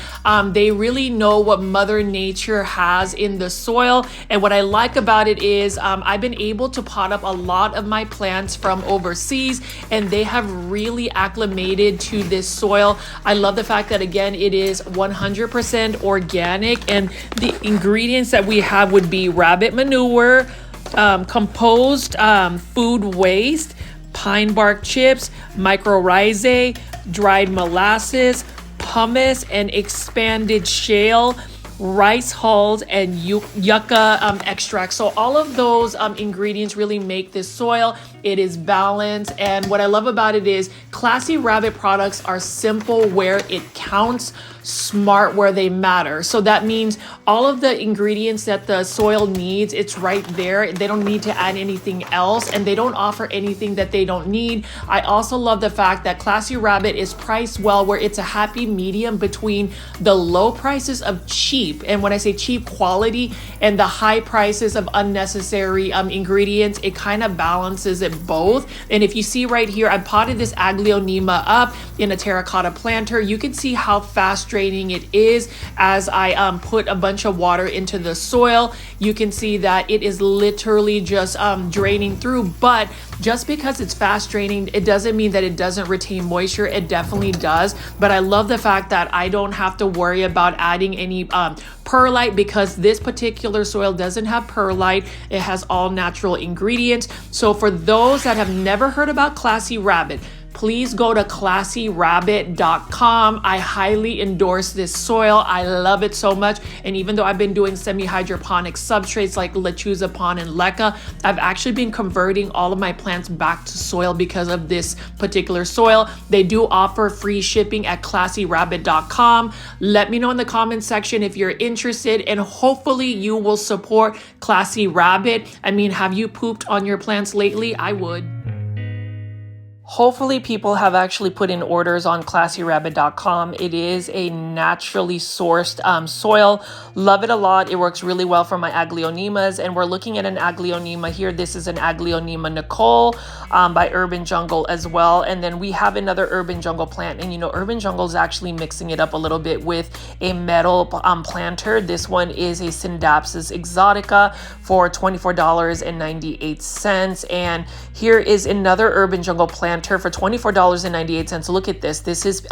They really know what Mother Nature has in the soil. And what I like about it is I've been able to pot up a lot of my plants from overseas, and they have really acclimated to this soil. I love the fact that, again, it is 100% organic, and the ingredients that we have would be rabbit manure, composed food waste, pine bark chips, mycorrhizae, dried molasses, pumice, and expanded shale, rice hulls, and yucca extract. So all of those ingredients really make this soil. It is balanced, and what I love about it is Classy Rabbit products are simple where it counts, smart where they matter. So that means all of the ingredients that the soil needs, it's right there. They don't need to add anything else, and they don't offer anything that they don't need. I also love the fact that Classy Rabbit is priced well, where it's a happy medium between the low prices of cheap, and when I say cheap, quality, and the high prices of unnecessary ingredients. It kind of balances it both. And if you see right here, I potted this aglaonema up in a terracotta planter. You can see how fast draining it is as I put a bunch of water into the soil. You can see that it is literally just draining through, but just because it's fast draining, it doesn't mean that it doesn't retain moisture. It definitely does. But I love the fact that I don't have to worry about adding any perlite, because this particular soil doesn't have perlite. It has all natural ingredients. So for those that have never heard about Classy Rabbit, please go to classyrabbit.com. I highly endorse this soil. I love it so much. And even though I've been doing semi-hydroponic substrates like Lechuza Pond and Leca, I've actually been converting all of my plants back to soil because of this particular soil. They do offer free shipping at classyrabbit.com. Let me know in the comment section if you're interested, and hopefully you will support Classy Rabbit. I mean, have you pooped on your plants lately? I would. Hopefully people have actually put in orders on classyrabbit.com. It is a naturally sourced soil. Love it a lot. It works really well for my aglaonemas, and we're looking at an aglaonema here. This is an aglaonema Nicole by Urban Jungle as well. And then we have another Urban Jungle plant, and you know, Urban Jungle is actually mixing it up a little bit with a metal planter. This one is a Syndapsis exotica for $24.98. And here is another Urban Jungle planter for $24.98. Look at this. This is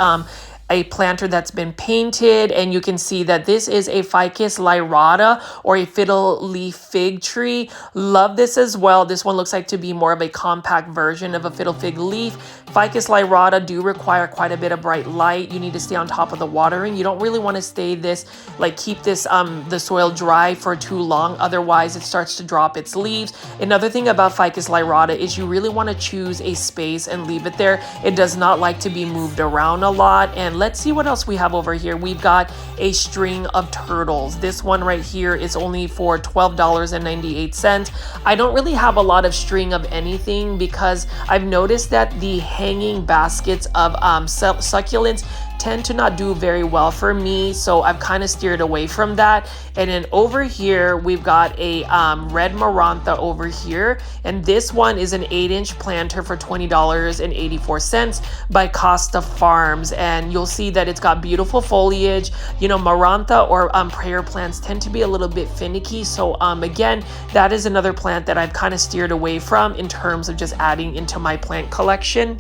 a planter that's been painted, and you can see that this is a Ficus lyrata, or a fiddle leaf fig tree. Love this as well. This one looks like to be more of a compact version of a fiddle fig leaf. Ficus lyrata do require quite a bit of bright light. You need to stay on top of the watering. You don't really want to keep this the soil dry for too long, otherwise it starts to drop its leaves. Another thing about Ficus lyrata is you really want to choose a space and leave it there. It does not like to be moved around a lot. And let's see what else we have over here. We've got a string of turtles. This one right here is only for $12.98. I don't really have a lot of string of anything because I've noticed that the hanging baskets of succulents tend to not do very well for me, so I've kind of steered away from that. And then over here we've got a red marantha over here, and this one is an 8-inch planter for $20.84 by Costa Farms, and you'll see that it's got beautiful foliage. You know, marantha or prayer plants tend to be a little bit finicky, so again, that is another plant that I've kind of steered away from in terms of just adding into my plant collection.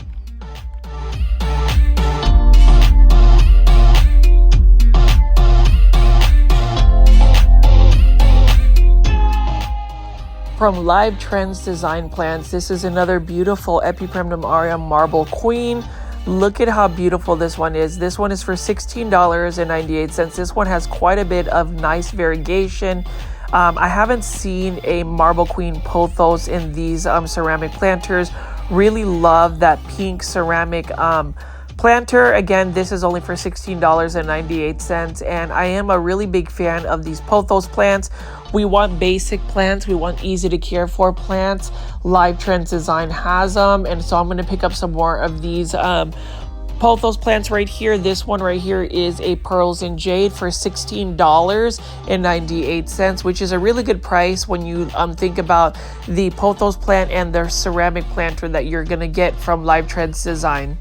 From Live Trends Design Plants, this is another beautiful Epipremnum aureum marble queen. Look at how beautiful this one is. This one is for $16.98. This one has quite a bit of nice variegation. I haven't seen a marble queen pothos in these ceramic planters. Really love that pink ceramic planter. Again, this is only for $16.98, and I am a really big fan of these pothos plants. We want basic plants, we want easy to care for plants. Live Trends Design has them, and so I'm going to pick up some more of these pothos plants right here. This one right here is a pearls and jade for $16.98, which is a really good price when you think about the pothos plant and the ceramic planter that you're going to get from Live Trends Design.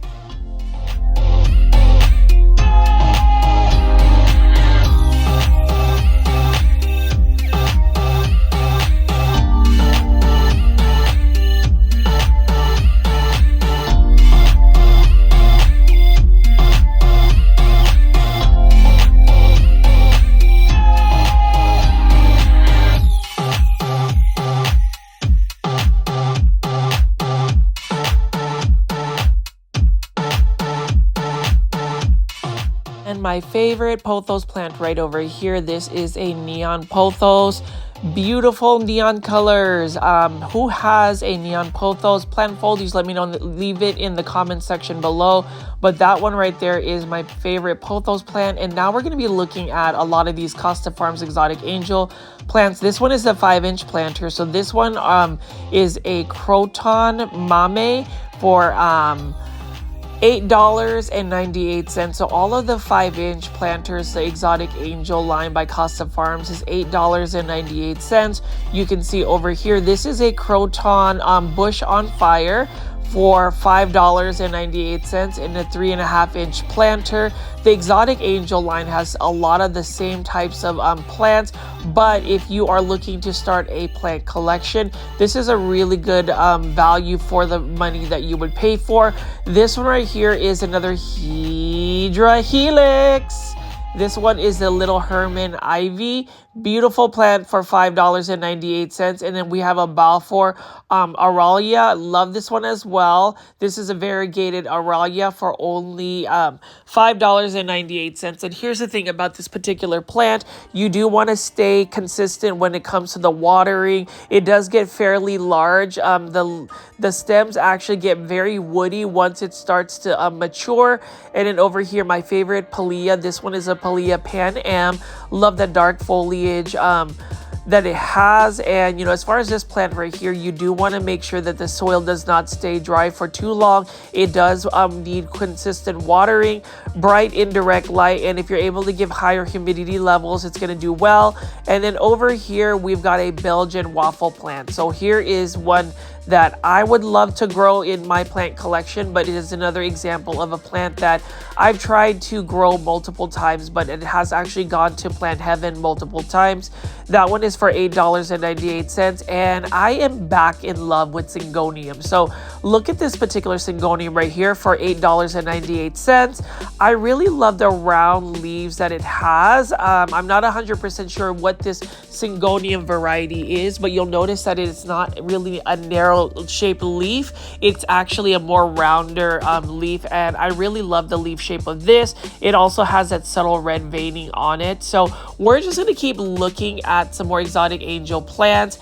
And my favorite pothos plant right over here, this is a neon pothos. Beautiful neon colors. Who has a neon pothos plant foldies? Let me know. Leave it in the comment section below. But that one right there is my favorite pothos plant. And now we're going to be looking at a lot of these Costa Farms exotic angel plants. This one is a 5-inch planter. So this one is a croton mame for $8.98. So all of the 5-inch planters, the exotic angel line by Costa Farms, is $8.98. You can see over here, this is a croton bush on fire for $5.98 in a 3.5-inch planter. The exotic angel line has a lot of the same types of plants, but if you are looking to start a plant collection, this is a really good value for the money that you would pay for. This one right here is another Hydra Helix. This one is the Little Herman Ivy. Beautiful plant for $5.98. And then we have a Balfour Aralia. Love this one as well. This is a variegated Aralia for only $5.98. And here's the thing about this particular plant. You do want to stay consistent when it comes to the watering. It does get fairly large. The stems actually get very woody once it starts to mature. And then over here, my favorite Palea. This one is a Palea Pan Am. Love the dark foliage that it has. And you know, as far as this plant right here, you do want to make sure that the soil does not stay dry for too long. It does need consistent watering, bright indirect light, and if you're able to give higher humidity levels, it's going to do well. And then over here we've got a Belgian waffle plant. So here is one that I would love to grow in my plant collection, but it is another example of a plant that I've tried to grow multiple times, but it has actually gone to plant heaven multiple times. That one is for $8.98, and I am back in love with Syngonium. So look at this particular Syngonium right here for $8.98. I really love the round leaves that it has. I'm not 100% sure what this Syngonium variety is, but you'll notice that it is not really a narrow shaped leaf. It's actually a more rounder leaf, and I really love the leaf shape of this. It also has that subtle red veining on it. So we're just going to keep looking at some more exotic angel plants.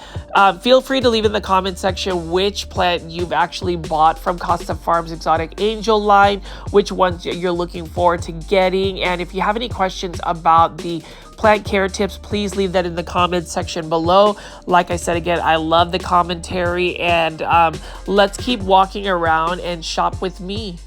Feel free to leave in the comment section which plant you've actually bought from Costa Farms Exotic Angel line, which ones you're looking forward to getting. And if you have any questions about the plant care tips, please leave that in the comment section below. Like I said, again, I love the commentary, and let's keep walking around and shop with me.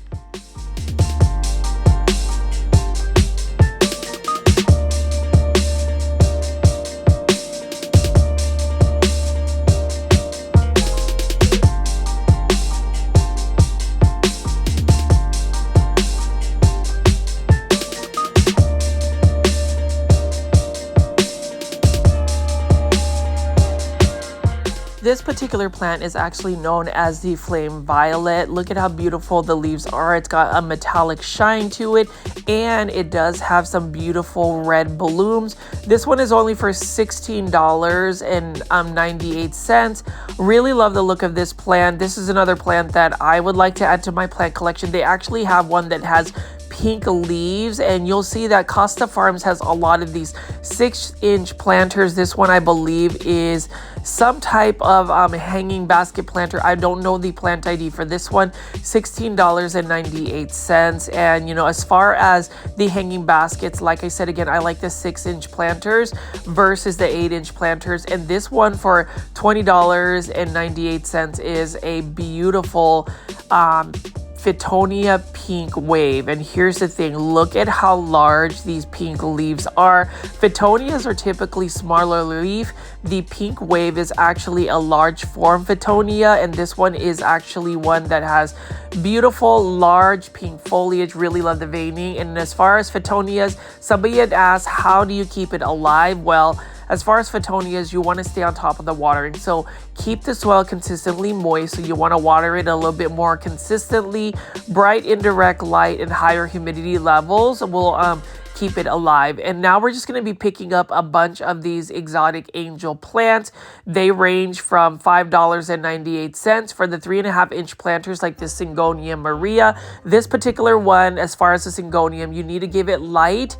This particular plant is actually known as the flame violet. Look at how beautiful the leaves are. It's got a metallic shine to it, and it does have some beautiful red blooms. This one is only for $16.98. Really love the look of this plant. This is another plant that I would like to add to my plant collection. They actually have one that has pink leaves, and you'll see that Costa Farms has a lot of these 6-inch planters. This one, I believe, is some type of hanging basket planter. I don't know the plant ID for this one. $16.98. And you know, as far as the hanging baskets, like I said, again, I like the 6-inch planters versus the 8-inch planters, and this one for $20.98 is a beautiful Fittonia pink wave. And here's the thing, look at how large these pink leaves are. Fittonias are typically smaller leaf. The pink wave is actually a large form Fittonia, and this one is actually one that has beautiful large pink foliage. Really love the veining. And as far as Fittonias, somebody had asked, how do you keep it alive? Well, as far as Fittonias, you want to stay on top of the watering. So keep the soil consistently moist. So you want to water it a little bit more consistently. Bright indirect light and higher humidity levels will keep it alive. And now we're just going to be picking up a bunch of these exotic angel plants. They range from $5.98 for the 3.5-inch planters like the Syngonium Maria. This particular one, as far as the Syngonium, you need to give it light,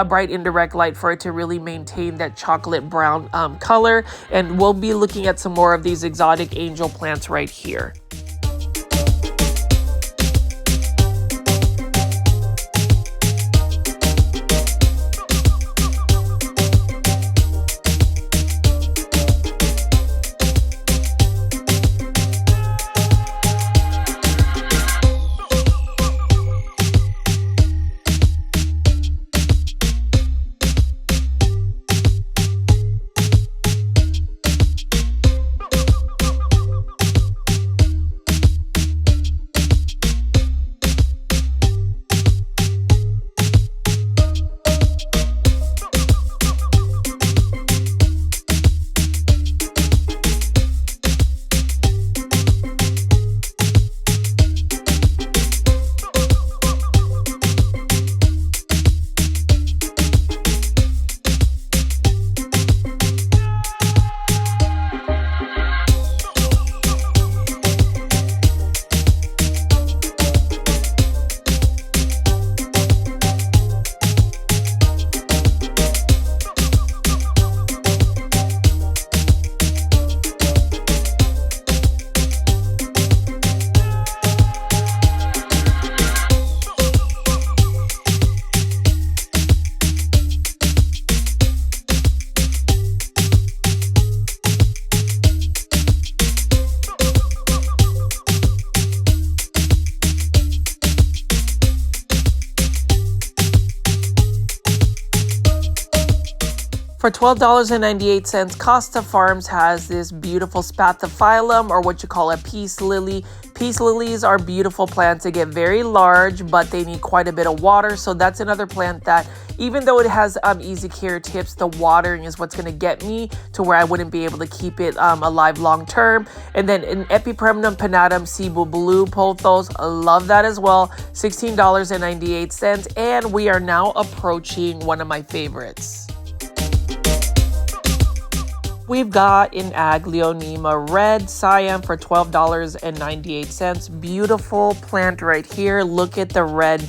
bright indirect light, for it to really maintain that chocolate brown color. And we'll be looking at some more of these exotic angel plants right here. For $12.98, Costa Farms has this beautiful spathiphyllum, or what you call a peace lily. Peace lilies are beautiful plants. They get very large, but they need quite a bit of water. So that's another plant that, even though it has easy care tips, the watering is what's going to get me to where I wouldn't be able to keep it alive long term. And then in Epipremnum pinnatum Cebu Blue Pothos, I love that as well. $16.98. And we are now approaching one of my favorites. We've got an Aglaonema red Siam for $12.98. Beautiful plant right here. Look at the red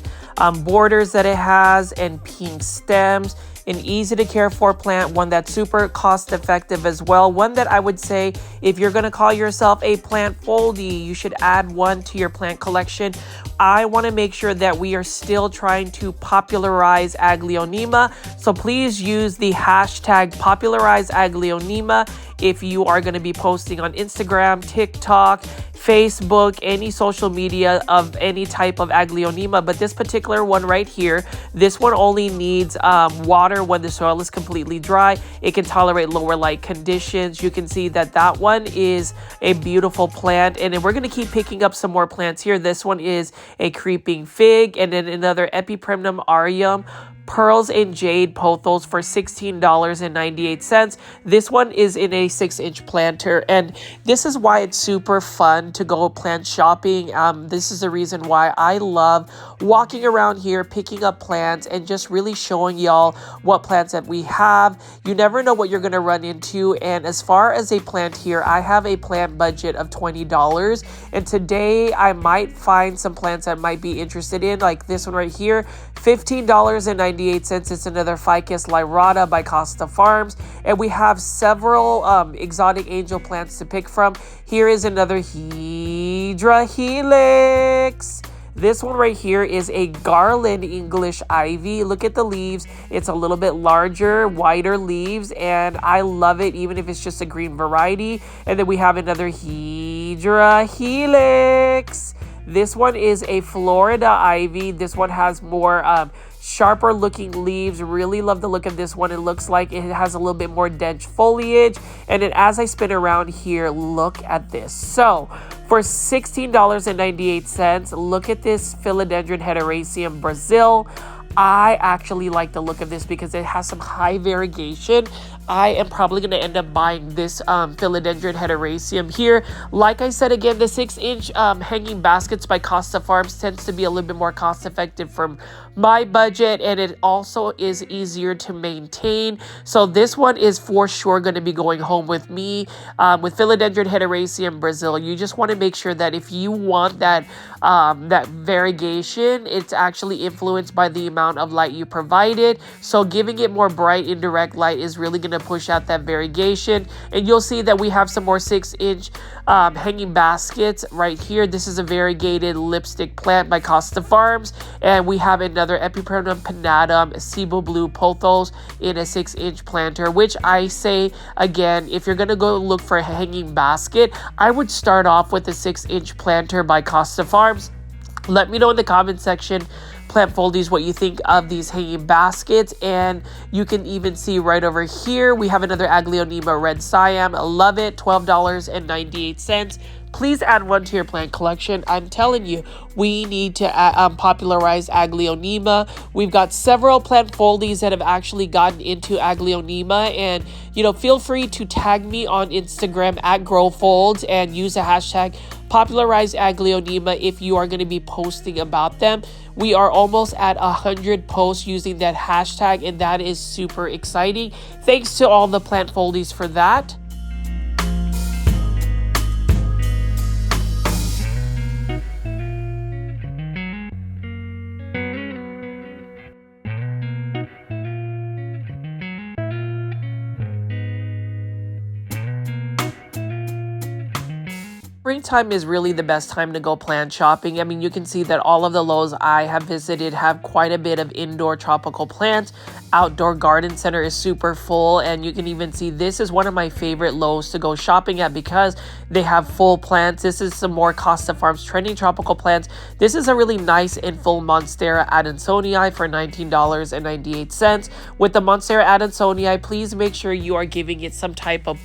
borders that it has and pink stems. An easy to care for plant, one that's super cost effective as well. One that I would say if you're going to call yourself a plant foldie, you should add one to your plant collection. I want to make sure that we are still trying to popularize Aglaonema. So please use the hashtag popularizeaglaonema if you are going to be posting on Instagram, TikTok, Facebook, any social media of any type of Aglaonema. But this particular one right here, this one only needs water when the soil is completely dry. It can tolerate lower light conditions. You can see that that one is a beautiful plant. And then we're going to keep picking up some more plants here. This one is a creeping fig, and then another Epipremnum aureum. Pearls and Jade pothos for $16.98. This one is in a 6-inch planter, and this is why it's super fun to go plant shopping. This is the reason why I love walking around here, picking up plants, and just really showing y'all what plants that we have. You never know what you're going to run into, and as far as a plant here, I have a plant budget of $20, and today I might find some plants that might be interested in, like this one right here, $15.98. It's another Ficus lyrata by Costa Farms, and we have several exotic angel plants to pick from. Here is another Hydra helix. This one right here is a garland English ivy. Look at the leaves. It's a little bit larger, wider leaves, and I love it even if it's just a green variety. And then we have another Hydra helix. This one is a Florida ivy. This one has more sharper looking leaves. Really love the look of this one. It looks like it has a little bit more dense foliage. And then as I spin around here, look at this. So for $16.98, look at this Philodendron heteroecium Brazil. I actually like the look of this because it has some high variegation. I am probably going to end up buying this Philodendron heteroecium here. Like I said, again, the 6-inch hanging baskets by Costa Farms tends to be a little bit more cost effective from my budget, and it also is easier to maintain. So this one is for sure going to be going home with me with Philodendron heteroecium Brazil. You just want to make sure that if you want that that variegation, it's actually influenced by the amount of light you provided. So giving it more bright indirect light is really going to push out that variegation. And you'll see that we have some more 6-inch hanging baskets right here. This is a variegated lipstick plant by Costa Farms, and we have another Epipremnum pinnatum Cebu blue pothos in a 6-inch planter, which I say again, if you're going to go look for a hanging basket, I would start off with a 6-inch planter by Costa Farms. Let me know in the comment section, plant foldies, what you think of these hanging baskets. And you can even see right over here, we have another Aglaonema red Siam. I love it, $12.98. Please add one to your plant collection. I'm telling you, we need to popularize Aglaonema. We've got several plant foldies that have actually gotten into Aglaonema, and feel free to tag me on Instagram at GrowFolds and use the hashtag popularize Aglaonema if you are going to be posting about them. We are almost at 100 posts using that hashtag, and that is super exciting. Thanks to all the plant foldies for that. Springtime is really the best time to go plant shopping. I mean, you can see that all of the Lowe's I have visited have quite a bit of indoor tropical plants. Outdoor garden center is super full, and you can even see this is one of my favorite Lowe's to go shopping at because they have full plants. This is some more Costa Farms trending tropical plants. This is a really nice and full Monstera adansonii for $19.98. With the Monstera adansonii, please make sure you are giving it some type of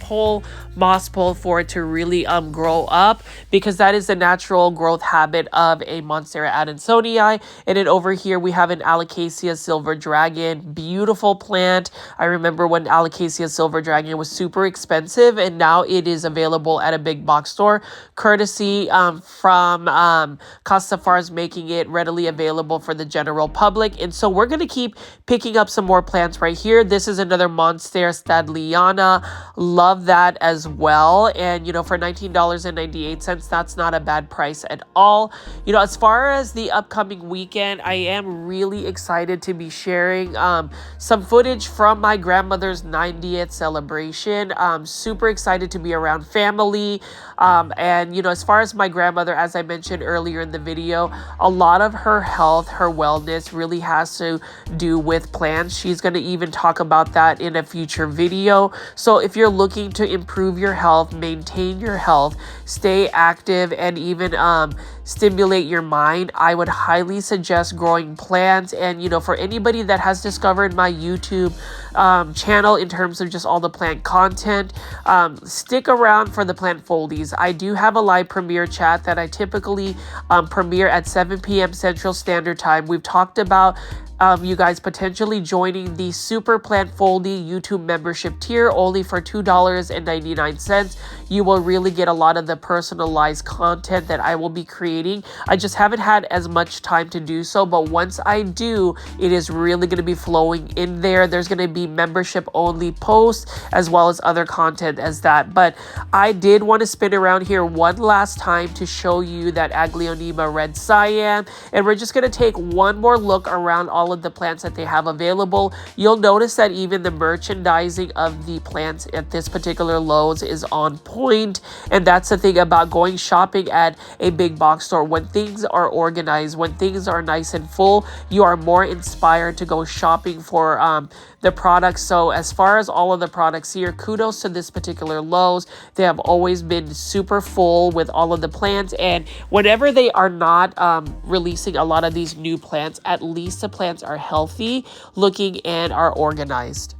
moss pole for it to really grow up. up because that is the natural growth habit of a Monstera adansonii. And then over here we have an Alocasia silver dragon, beautiful plant. I remember when Alocasia silver dragon was super expensive, and now it is available at a big box store, courtesy from Costa Farms, making it readily available for the general public. And so we're going to keep picking up some more plants right here. This is another Monstera stadliana. Love that as well. And for $19.98, that's not a bad price at all. As far as the upcoming weekend, I am really excited to be sharing some footage from my grandmother's 90th celebration. Super excited to be around family. And as far as my grandmother, as I mentioned earlier in the video, a lot of her health, her wellness really has to do with plants. She's going to even talk about that in a future video. So if you're looking to improve your health, maintain your health, stay active, and even stimulate your mind, I would highly suggest growing plants. And for anybody that has discovered my YouTube channel in terms of just all the plant content, stick around for the plant foldies. I do have a live premiere chat that I typically premiere at 7 p.m. Central Standard Time. We've talked about you guys potentially joining the Super Plant Foldy YouTube membership tier only for $2.99. You will really get a lot of the personalized content that I will be creating. I just haven't had as much time to do so, but once I do, it is really going to be flowing in there. There's going to be membership only posts as well as other content as that. But I did want to spin around here one last time to show you that Aglaonema red cyan, and we're just going to take one more look around all of the plants that they have available. You'll notice that even the merchandising of the plants at this particular Lowe's is on point, and that's the thing about going shopping at a big box store. When things are organized, when things are nice and full, you are more inspired to go shopping for the products. So as far as all of the products here, kudos to this particular Lowe's. They have always been super full with all of the plants, and whenever they are not releasing a lot of these new plants, at least the plants are healthy looking and are organized.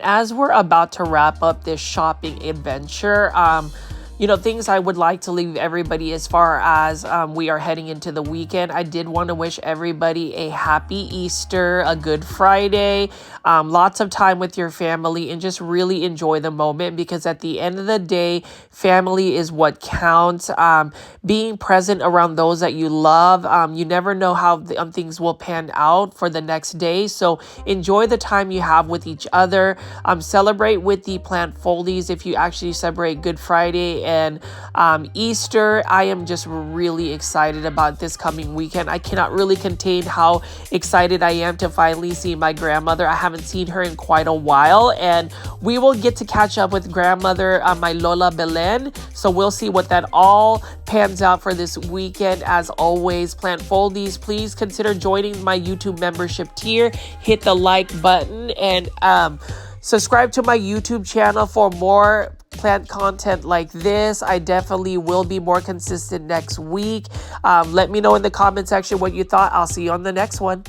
As we're about to wrap up this shopping adventure, things I would like to leave everybody as far as we are heading into the weekend. I did want to wish everybody a happy Easter, a good Friday, lots of time with your family, and just really enjoy the moment, because at the end of the day, family is what counts. Being present around those that you love. You never know how things will pan out for the next day. So enjoy the time you have with each other. Celebrate with the plant foldies if you actually celebrate Good Friday and Easter. I am just really excited about this coming weekend. I cannot really contain how excited I am to finally see my grandmother. I haven't seen her in quite a while, and we will get to catch up with grandmother, my Lola Belen. So we'll see what that all pans out for this weekend. As always, plant foldies, please consider joining my YouTube membership tier. Hit the like button and subscribe to my YouTube channel for more plant content like this. I definitely will be more consistent next week. Let me know in the comment section what you thought. I'll see you on the next one.